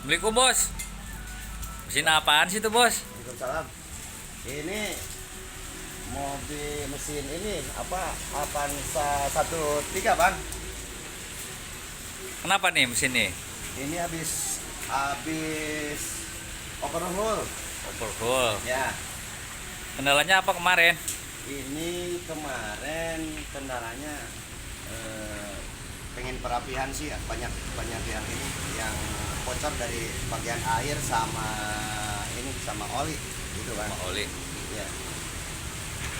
Assalamualaikum bos. Mesin apaan sih tuh bos? Waalaikumsalam. Ini mobil mesin ini apa Avanza 13 bang. Kenapa nih mesin nih? Ini habis overhaul Overhaul. ya. Kendalanya apa kemarin? Ini kemarin kendalanya pengen perapihan sih ya. banyak yang ini yang bocor dari bagian air sama ini sama oli gitu bang. Sama oli. Ya.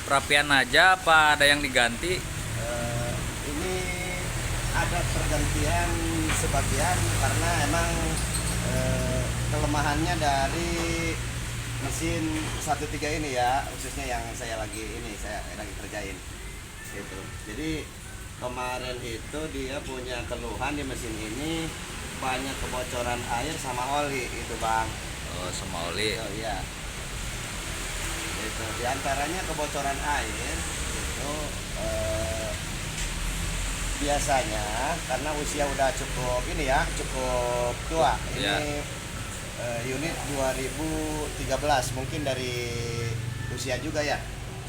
Perapian aja apa ada yang diganti? Ini ada pergantian sebagian karena emang kelemahannya dari mesin 13 ini ya, khususnya yang saya lagi kerjain gitu. Jadi kemarin itu dia punya keluhan di mesin ini banyak kebocoran air sama oli itu bang. Oh, sama oli. Oh iya. Itu di antaranya kebocoran air itu biasanya karena usia udah cukup ini ya, cukup tua. Ini Ya. Unit 2013 mungkin dari usia juga ya.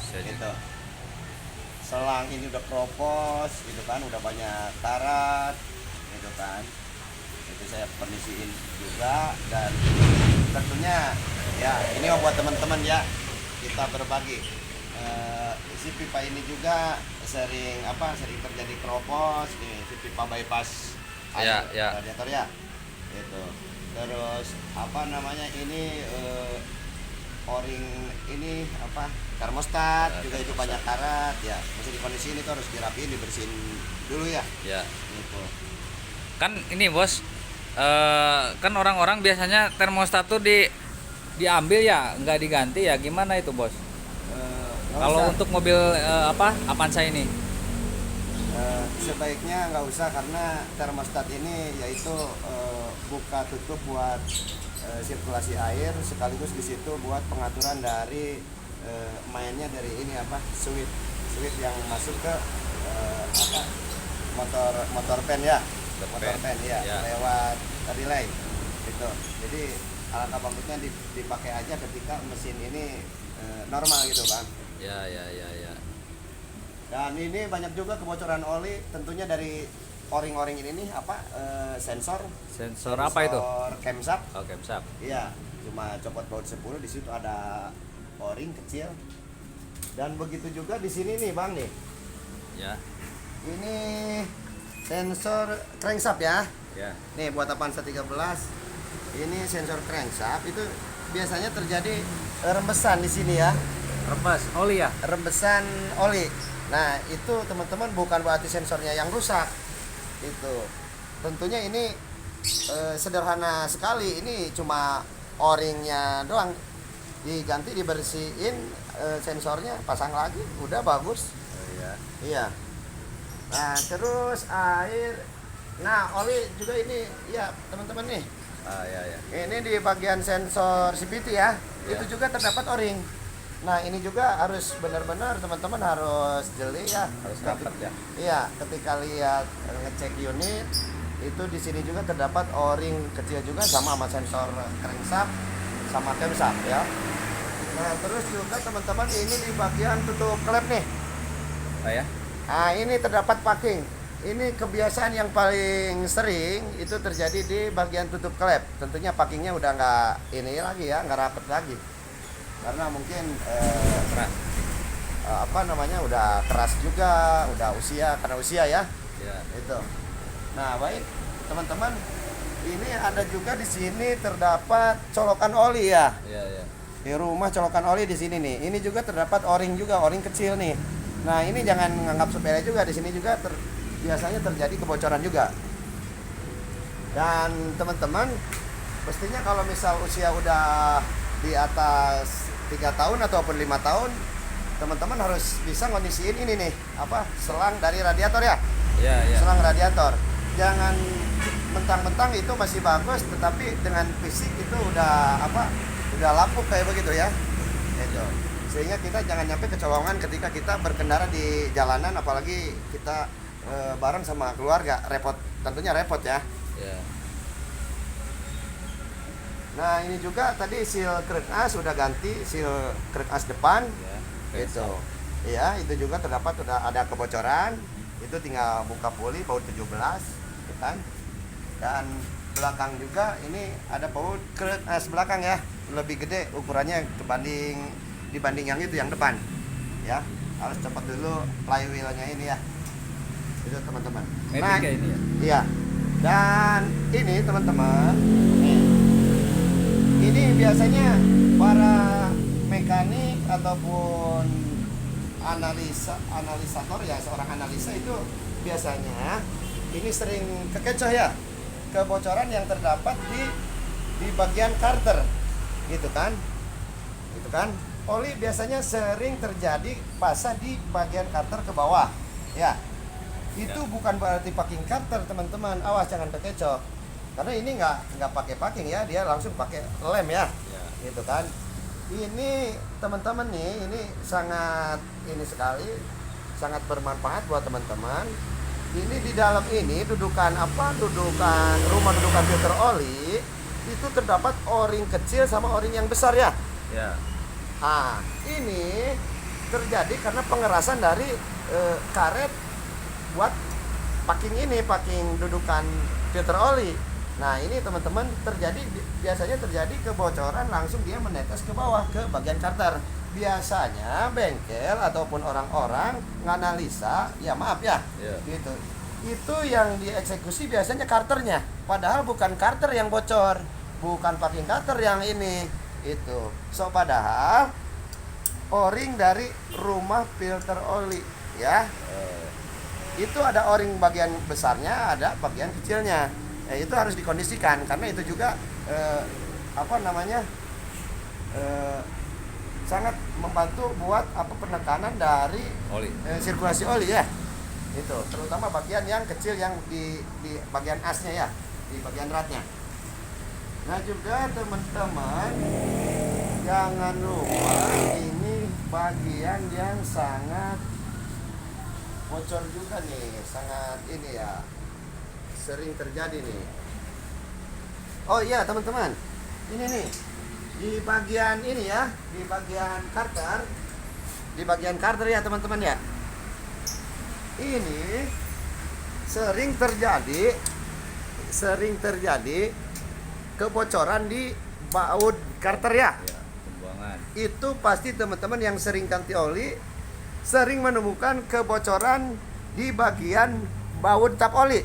Gitu. Selang ini udah kropos gitu kan, udah banyak karat gitu kan. Itu saya kondisiin juga dan tentunya ya ini buat teman-teman ya, kita berbagi. Si pipa ini juga sering terjadi kropos nih, si pipa bypass Ya, air ya. radiator ya itu. Terus ini o-ring ini termostat juga itu banyak karat ya, mesti dikondisiin, itu harus dirapiin, dibersihin dulu ya Ya. gitu. Kan ini bos, kan orang-orang biasanya termostat tuh diambil ya, nggak diganti ya, gimana itu bos? Nggak Kalau usah. untuk mobil Avanza ini? Sebaiknya nggak usah karena termostat ini yaitu buka tutup buat sirkulasi air, sekaligus di situ buat pengaturan dari mainnya dari ini switch yang masuk ke motor pen ya, motor pen ya, Ya. lewat relay gitu. Jadi alangkah bagusnya dipakai aja ketika mesin ini normal gitu bang. Ya, ya, ya, ya. Dan ini banyak juga kebocoran oli, tentunya dari o-ring ini nih sensor Apa itu? camshaft. Oh, camshaft. Iya, cuma copot baut 10, di situ ada o-ring kecil. Dan begitu juga di sini nih bang nih. Ya. Ini sensor crankshaft ya. Ya. Nih buat Avanza 13. Ini sensor crankshaft itu biasanya terjadi rembesan di sini ya. Rembes oli ya? Rembesan oli. Nah, itu teman-teman bukan berarti sensornya yang rusak. Itu. Tentunya ini sederhana sekali. Ini cuma o-ringnya doang. Diganti, dibersihin, sensornya pasang lagi, udah bagus. Oh, iya. Iya. Nah, terus air. Nah, oli juga ini ya, teman-teman nih. Ah, ya, ya. Ini di bagian sensor CVT ya. Ya. Itu juga terdapat o-ring. Nah, ini juga harus benar-benar teman-teman harus jeli ya. Harus rapat ya. Iya, ketika lihat ngecek unit itu di sini juga terdapat o-ring kecil juga sama sensor crankshaft sama camshaft ya. Nah, terus juga teman-teman ini di bagian tutup klep nih. Oh ya? Nah, ini terdapat packing. Ini kebiasaan yang paling sering itu terjadi di bagian tutup klep. Tentunya packingnya udah nggak ini lagi ya, nggak rapet lagi. Karena mungkin Keras. udah keras juga, udah karena usia ya. Ya. Itu. Nah, baik teman-teman, ini ada juga di sini terdapat colokan oli ya. Ya, ya. Di rumah colokan oli di sini nih. Ini juga terdapat o-ring juga, o-ring kecil nih. Nah, ini jangan menganggap sepele juga, di sini juga biasanya terjadi kebocoran juga. Dan teman-teman, pastinya kalau misal usia udah di atas 3 tahun ataupun 5 tahun, teman-teman harus bisa ngondisiin ini nih, selang dari radiator ya. Ya, ya. Selang radiator. Jangan mentang-mentang itu masih bagus, tetapi dengan fisik itu udah lapuk kayak begitu ya. Itu. Sehingga kita jangan nyampe kecolongan ketika kita berkendara di jalanan, apalagi kita bareng sama keluarga, tentunya repot ya. Ya. Nah ini juga tadi seal krek as sudah ganti seal krek as depan. Ya. Itu. Iya, itu juga terdapat sudah ada kebocoran. Itu tinggal buka puli baut 17, gitu kan. Dan belakang juga ini ada baut krek as belakang ya, lebih gede ukurannya dibanding yang itu yang depan. Ya, harus cepat dulu flywheelnya ini ya. Itu teman-teman. Nah, ini ya. Iya. Dan ini teman-teman, ini biasanya para mekanik ataupun analisator ya, seorang analisa itu biasanya ini sering kekecoh ya, kebocoran yang terdapat di bagian karter, gitu kan, oli biasanya sering terjadi basah di bagian karter ke bawah, ya. Itu bukan berarti packing karter teman-teman, awas jangan terkecoh, karena ini nggak pakai packing ya, dia langsung pakai lem ya, gitu kan. Ini teman-teman nih, ini sangat sangat bermanfaat buat teman-teman. Ini di dalam ini dudukan rumah dudukan filter oli itu terdapat o-ring kecil sama o-ring yang besar ya. Ya. Ah, ini terjadi karena pengerasan dari karet buat packing dudukan filter oli. Nah ini teman-teman biasanya terjadi kebocoran, langsung dia menetes ke bawah ke bagian karter. Biasanya bengkel ataupun orang-orang nganalisa, ya maaf ya, gitu. Itu yang dieksekusi biasanya karternya, padahal bukan karter yang bocor, bukan packing karter yang ini, itu. So padahal o-ring dari rumah filter oli, ya. Itu ada o-ring bagian besarnya, ada bagian kecilnya. Itu harus dikondisikan karena itu juga sangat membantu buat penekanan dari Oli. Sirkulasi oli ya. Itu terutama bagian yang kecil yang di bagian asnya ya, di bagian ratnya. Nah juga teman-teman jangan lupa ini bagian yang sangat bocor juga nih, sangat ini ya, sering terjadi nih. Oh iya teman-teman, ini nih di bagian ini ya, di bagian karter ya teman-teman ya. Ini sering terjadi kebocoran di baut karter ya. Pembuangan. Itu pasti teman-teman yang sering ganti oli sering menemukan kebocoran di bagian baut tap oli.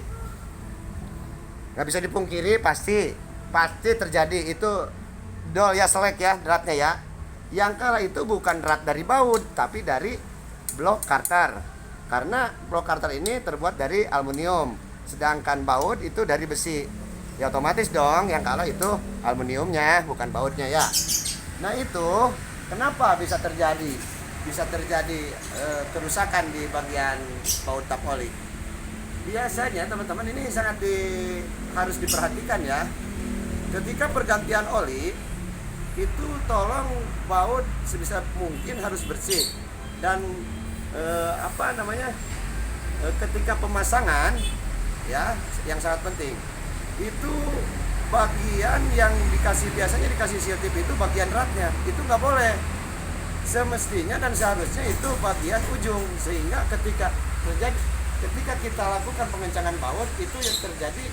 Nggak bisa dipungkiri, pasti terjadi itu dol ya, selek ya, dratnya ya. Yang kala itu bukan drat dari baut, tapi dari blok karter. Karena blok karter ini terbuat dari aluminium, sedangkan baut itu dari besi. Ya otomatis dong, yang kala itu aluminiumnya, bukan bautnya ya. Nah itu kenapa bisa terjadi kerusakan di bagian baut tap oli. Biasanya teman-teman ini harus diperhatikan ya. Ketika pergantian oli itu tolong baut sebisa mungkin harus bersih, dan ketika pemasangan ya, yang sangat penting itu bagian yang biasanya dikasih seal tip itu bagian ratnya itu nggak boleh, semestinya dan seharusnya itu bagian ujung, sehingga ketika kita lakukan pengencangan baut itu yang terjadi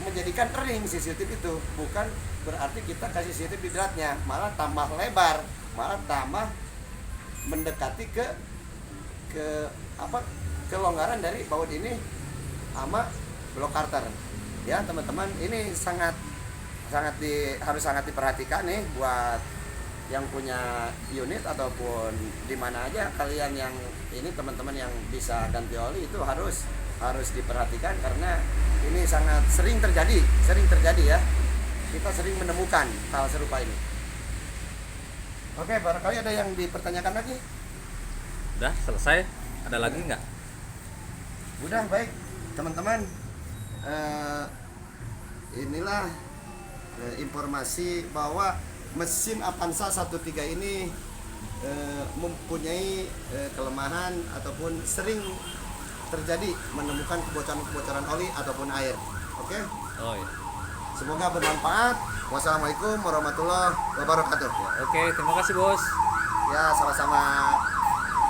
menjadikan kering si seal tip itu, bukan berarti kita kasih seal tip di dratnya, malah tambah lebar, malah tambah mendekati ke kelonggaran dari baut ini sama blok karter. Ya teman-teman, ini harus sangat diperhatikan nih buat yang punya unit ataupun di mana aja kalian yang ini, teman-teman yang bisa ganti oli itu harus diperhatikan, karena ini sangat sering terjadi ya. Kita sering menemukan hal serupa ini. Oke, barangkali ada yang dipertanyakan lagi? Udah selesai? Ada lagi nggak? Udah, baik teman-teman. Inilah informasi bahwa mesin Avanza 13 ini mempunyai kelemahan ataupun sering terjadi menemukan kebocoran oli ataupun air. Oke? Oh iya. Semoga bermanfaat. Wassalamualaikum warahmatullahi wabarakatuh. Oke, terima kasih bos. Ya, sama-sama.